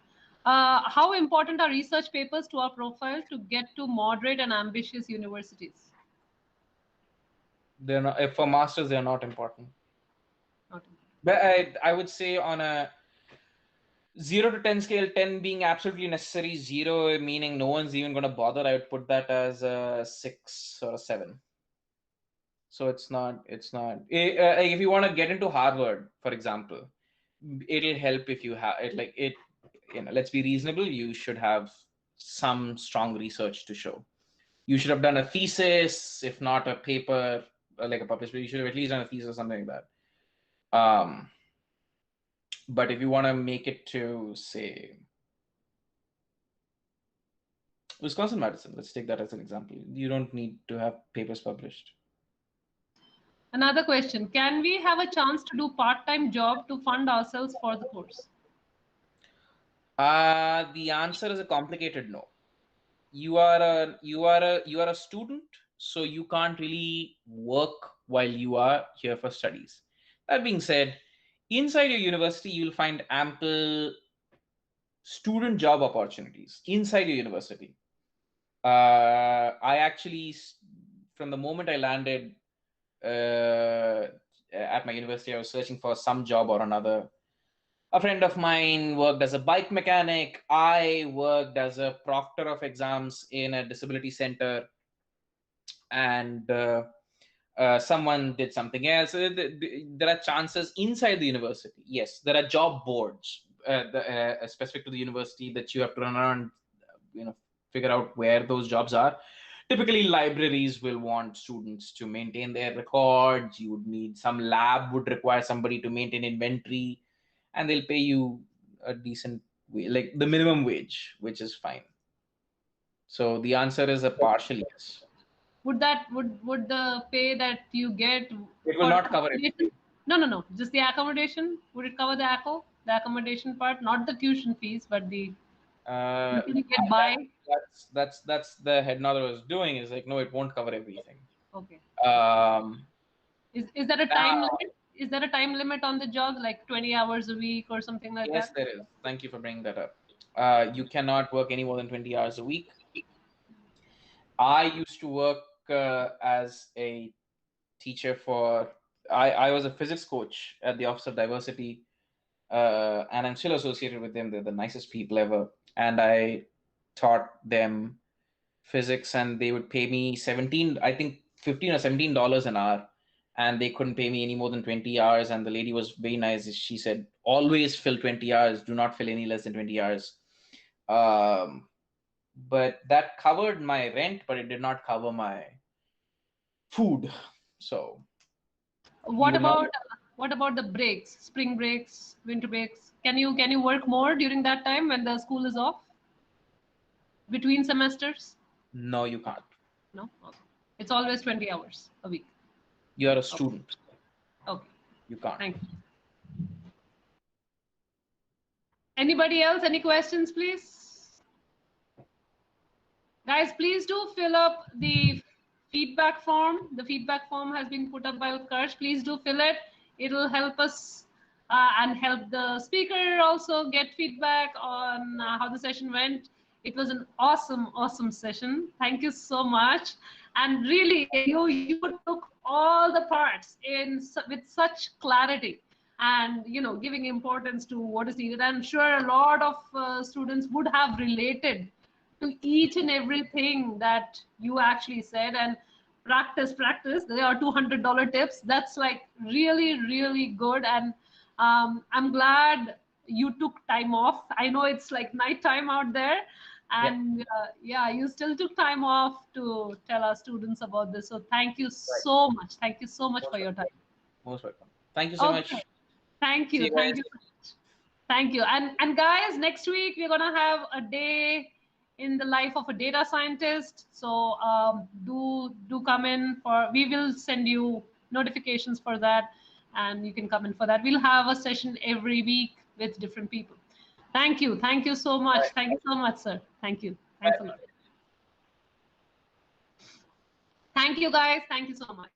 How important are research papers to our profile to get to moderate and ambitious universities? They're not, for masters, they're not important. Not important. But I would say on a 0 to 10 scale, 10 being absolutely necessary, 0 meaning no one's even going to bother, I would put that as a 6 or a 7. So it's not. If you want to get into Harvard, for example, it'll help if you have it. Like it, let's be reasonable. You should have some strong research to show. You should have done a thesis, if not a paper, like a published. You should have at least done a thesis or something like that. But if you want to make it to, say, Wisconsin-Madison, let's take that as an example. You don't need to have papers published. Another question. Can we have a chance to do part-time job to fund ourselves for the course? The answer is a complicated no. You are a student, so you can't really work while you are here for studies. That being said, inside your university, you'll find ample student job opportunities inside your university. I actually, from the moment I landed at my university, I was searching for some job or another. A friend of mine worked as a bike mechanic. I worked as a proctor of exams in a disability center, and someone did something else. There are chances inside the university. Yes, there are job boards specific to the university that you have to run around, figure out where those jobs are. Typically, libraries will want students to maintain their records. You would need some lab would require somebody to maintain inventory, and they'll pay you a decent like the minimum wage, which is fine. So the answer is a partial yes. Would the pay that you get? It will not cover it. No. Just the accommodation. Would it cover the accommodation part, not the tuition fees, but the you get by? That's the head nod I was doing is like, no, it won't cover everything. Okay. Is there a time limit? Is there a time limit on the job, like 20 hours a week or something like Yes, that? there is. Thank you for bringing that up. You cannot work any more than 20 hours a week. I used to work as a teacher for, I was a physics coach at the Office of Diversity, and I'm still associated with them. They're the nicest people ever. And I taught them physics, and they would pay me 17, I think $15 or $17 an hour. And they couldn't pay me any more than 20 hours. And the lady was very nice. She said, always fill 20 hours. Do not fill any less than 20 hours. But that covered my rent, but it did not cover my food. So What about the breaks, spring breaks, winter breaks? Can you work more during that time when the school is off, between semesters? no, you can't. No, okay. It's always 20 hours a week. You are a student. Okay, You can't. thank you. Anybody else? Any questions, please? Guys, please do fill up the feedback form. The feedback form has been put up by Utkarsh. Please do fill it. It'll help us and help the speaker also get feedback on how the session went. It was an awesome session. Thank you so much. And really, you took all the parts with such clarity and giving importance to what is needed. I'm sure a lot of students would have related to each and everything that you actually said. And practice. There are $200 tips. That's like really good. And I'm glad you took time off. I know it's like nighttime out there, and yeah, you still took time off to tell our students about this. So thank you so much. Thank you so much for your time. Most welcome. Thank you so much. Thank you. Thank you so much. Thank you. And guys, next week we're gonna have a day in the life of a data scientist. So do come in for. We will send you notifications for that, and you can come in for that. We'll have a session every week with different people. Thank you. Thank you so much. Thank you so much, sir. Thank you. Thanks a lot. Thank you, guys. Thank you so much.